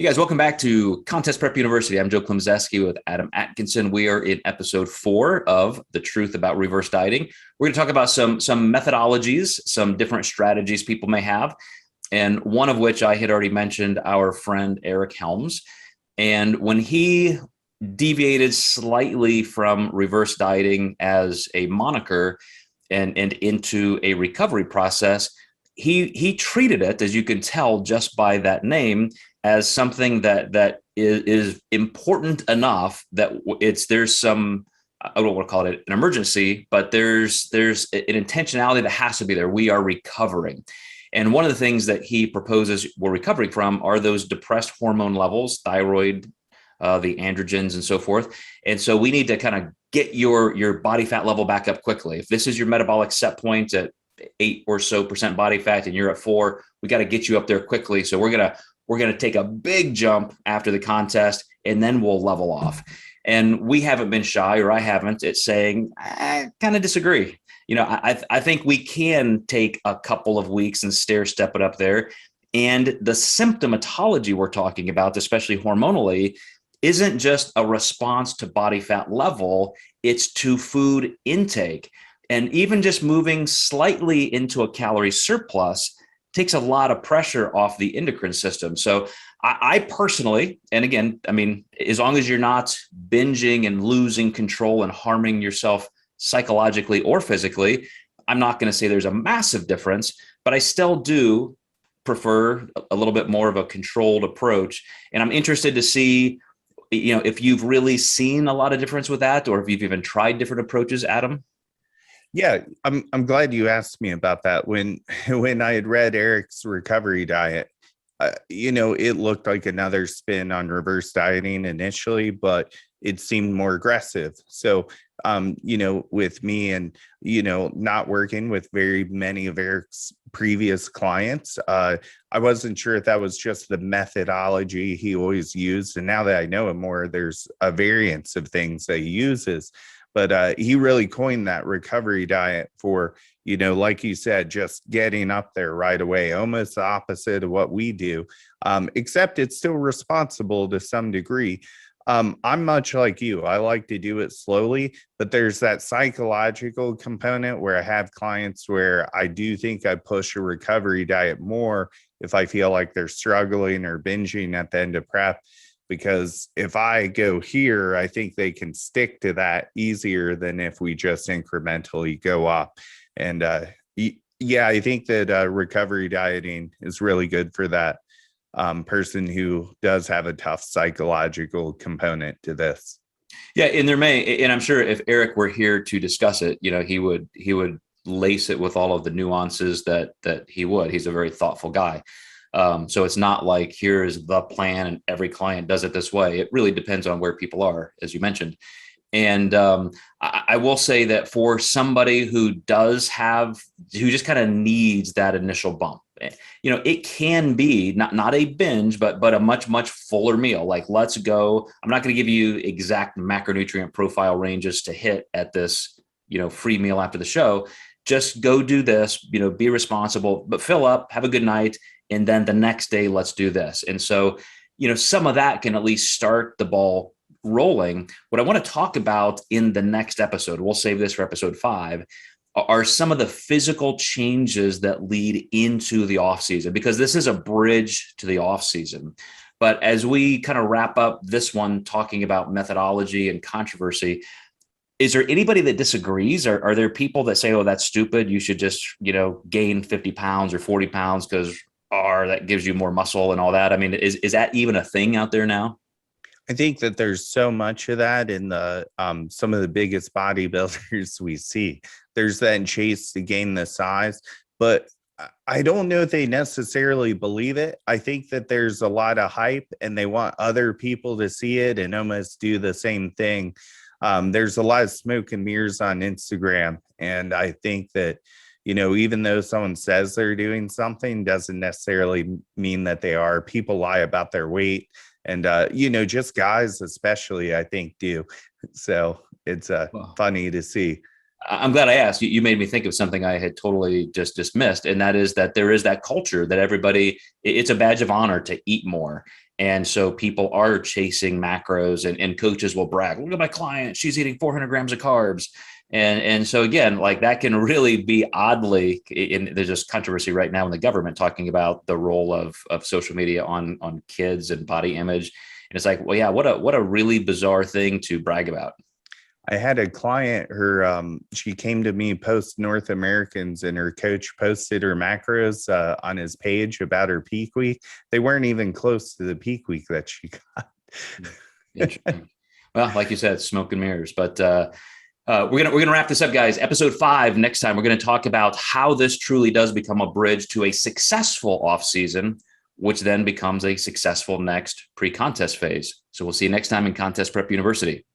Hey guys, welcome back to Contest Prep University. I'm Joe Klemczewski with Adam Atkinson. We are in episode 4 of The Truth About Reverse Dieting. We're going to talk about some methodologies, some different strategies people may have, and one of which I had already mentioned, our friend Eric Helms. And when he deviated slightly from reverse dieting as a moniker and into a recovery process, he treated it, as you can tell just by that name, as something that is important enough that there's some, I don't want to call it an emergency, but there's an intentionality that has to be there. We are recovering. And one of the things that he proposes we're recovering from are those depressed hormone levels, thyroid, the androgens and so forth. And so we need to kind of get your body fat level back up quickly. If this is your metabolic set point at 8% or so body fat and you're at 4, we got to get you up there quickly. So we're going to take a big jump after the contest, and then we'll level off. And we haven't been shy, or I haven't, at saying, I kind of disagree. You know, I think we can take a couple of weeks and stair step it up there. And the symptomatology we're talking about, especially hormonally, isn't just a response to body fat level, it's to food intake. And even just moving slightly into a calorie surplus takes a lot of pressure off the endocrine system. So I personally, and again, I mean, as long as you're not binging and losing control and harming yourself psychologically or physically, I'm not going to say there's a massive difference, but I still do prefer a little bit more of a controlled approach. And I'm interested to see, you know, if you've really seen a lot of difference with that, or if you've even tried different approaches, Adam. Yeah, I'm glad you asked me about that. When I had read Eric's recovery diet, it looked like another spin on reverse dieting initially, but it seemed more aggressive. So, with me and, not working with very many of Eric's previous clients, I wasn't sure if that was just the methodology he always used. And now that I know him more, there's a variance of things that he uses. But he really coined that recovery diet for, like you said, just getting up there right away, almost the opposite of what we do, except it's still responsible to some degree. I'm much like you. I like to do it slowly, but there's that psychological component where I have clients where I do think I push a recovery diet more if I feel like they're struggling or binging at the end of prep. Because if I go here, I think they can stick to that easier than if we just incrementally go up. And yeah, I think that recovery dieting is really good for that person who does have a tough psychological component to this. Yeah, and I'm sure if Eric were here to discuss it, he would lace it with all of the nuances that he would. He's a very thoughtful guy. So it's not like here's the plan and every client does it this way. It really depends on where people are, as you mentioned. And I will say that for somebody who just kind of needs that initial bump, it can be not a binge, but a much, much fuller meal. Like, let's go. I'm not going to give you exact macronutrient profile ranges to hit at this, free meal after the show. Just go do this, be responsible, but fill up, have a good night. And then the next day, let's do this. And so, some of that can at least start the ball rolling. What I want to talk about in the next episode, we'll save this for episode 5, are some of the physical changes that lead into the off season, because this is a bridge to the off season. But as we kind of wrap up this one, talking about methodology and controversy, is there anybody that disagrees? Are there people that say, oh, that's stupid, you should just, gain 50 pounds or 40 pounds because that gives you more muscle and all that? I mean, is that even a thing out there now? I think that there's so much of that in the some of the biggest bodybuilders we see. There's that chase to gain the size, but I don't know if they necessarily believe it. I think that there's a lot of hype and they want other people to see it and almost do the same thing. There's a lot of smoke and mirrors on Instagram, and I think that even though someone says they're doing something doesn't necessarily mean that they are. People lie about their weight, and just guys especially, I think, do. So it's funny to see. I'm glad I asked. You made me think of something I had totally just dismissed, and that is that there is that culture that everybody, it's a badge of honor to eat more. And so people are chasing macros, and coaches will brag, look at my client, she's eating 400 grams of carbs. And so again, like that can really be oddly, there's just controversy right now in the government talking about the role of social media on kids and body image. And it's like, well, yeah, what a really bizarre thing to brag about. I had a client, she came to me post North Americans, and her coach posted her macros on his page about her peak week. They weren't even close to the peak week that she got. Interesting. Well, like you said, smoke and mirrors, but we're gonna wrap this up, guys. Episode 5 next time. We're gonna talk about how this truly does become a bridge to a successful off season, which then becomes a successful next pre-contest phase. So we'll see you next time in Contest Prep University.